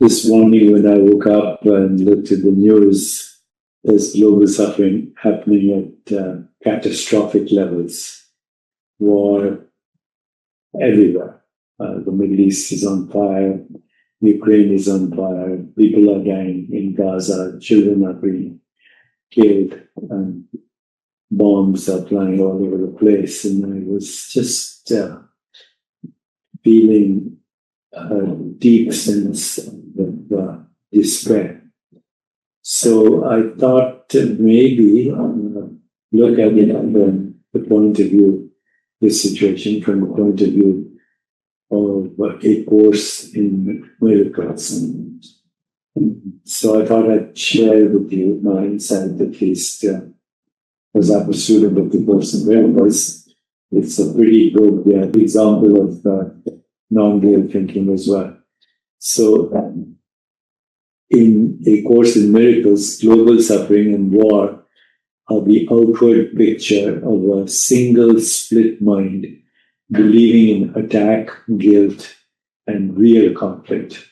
This morning when I woke up and looked at the news, there's global suffering happening at catastrophic levels. War everywhere. The Middle East is on fire. Ukraine is on fire. People are dying in Gaza. Children are being killed. And bombs are flying all over the place. And I was just feeling a deep sense of despair. So I thought maybe look at it from the point of view, this situation from the point of view of A Course in Miracles. So I thought I'd share with you my insight, at least as I was student of the Course in Miracles. It's a pretty good example of non-dual thinking as well. So in A Course in Miracles, global suffering and war are the outward picture of a single split mind believing in attack, guilt, and real conflict.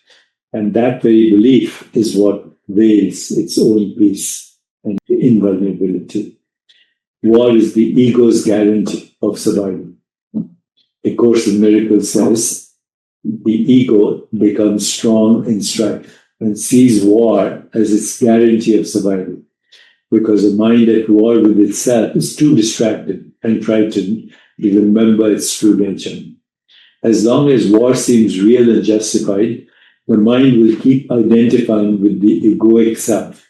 And that very belief is what veils its own peace and invulnerability. War is the ego's guarantee of survival. A Course in Miracles says, the ego becomes strong in strife and sees war as its guarantee of survival, because a mind at war with itself is too distracted and frightened to remember its true nature. As long as war seems real and justified, the mind will keep identifying with the egoic self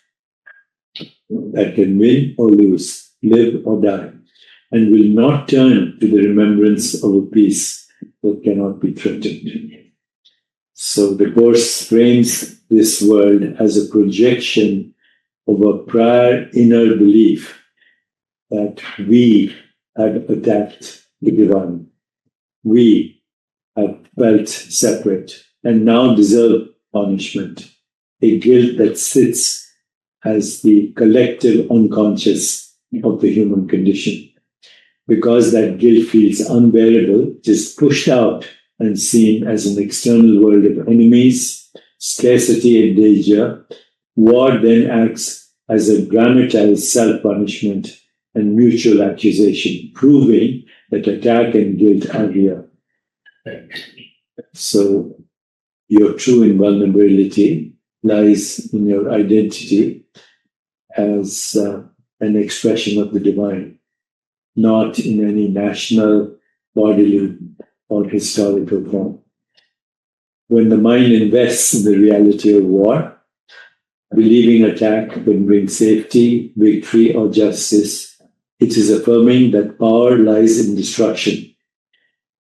that can win or lose, live or die, and will not turn to the remembrance of a peace that cannot be threatened. So the Course frames this world as a projection of a prior inner belief that we had attacked the divine. We have felt separate and now deserve punishment, a guilt that sits as the collective unconscious of the human condition. Because that guilt feels unbearable, it is pushed out and seen as an external world of enemies, scarcity and danger. War then acts as a dramatized self-punishment and mutual accusation, proving that attack and guilt are real. So your true invulnerability lies in your identity as an expression of the divine, not in any national, bodily, or historical form. When the mind invests in the reality of war, believing attack can bring safety, victory, or justice, it is affirming that power lies in destruction,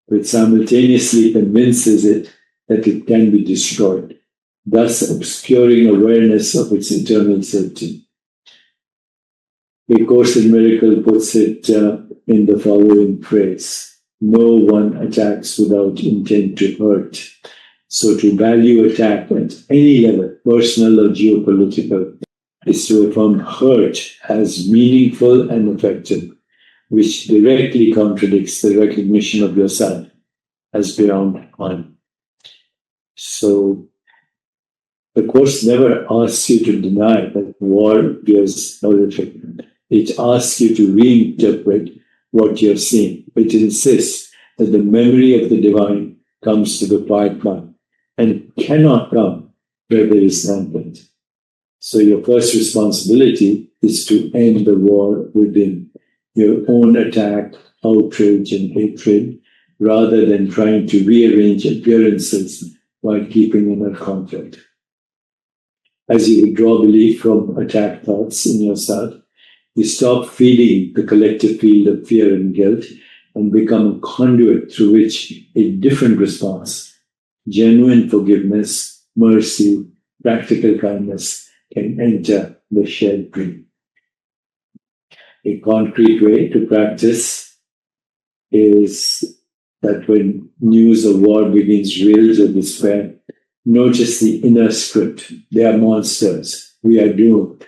which simultaneously convinces it that it can be destroyed, thus obscuring awareness of its eternal safety. A Course in Miracles puts it in the following phrase: no one attacks without intent to hurt. So to value attack at any level, personal or geopolitical, is to affirm hurt as meaningful and effective, which directly contradicts the recognition of yourself as beyond harm. So the Course never asks you to deny that war is horrific. It asks you to reinterpret what you're seeing. It insists that the memory of the divine comes to the quiet mind and cannot come where there is conflict. So your first responsibility is to end the war within your own attack, outrage, and hatred, rather than trying to rearrange appearances while keeping inner conflict. As you withdraw belief from attack thoughts in yourself, you stop feeding the collective field of fear and guilt and become a conduit through which a different response, genuine forgiveness, mercy, practical kindness can enter the shared dream. A concrete way to practice is that when news of war begins rage or despair, notice the inner script. They are monsters. We are doomed.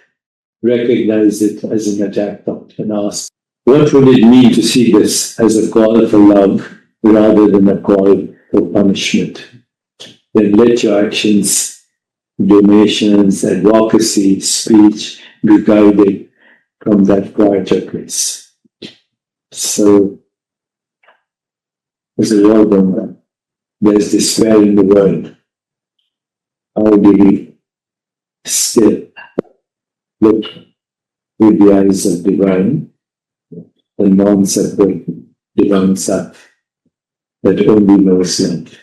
Recognize it as an attack thought and ask, what would it mean to see this as a call for love rather than a call for punishment? Then let your actions donations, advocacy, speech be guided from that quieter place. So, as a war going on, there's despair in the world. How do we still look with the eyes of divine, the non-separate divine self that only knows love?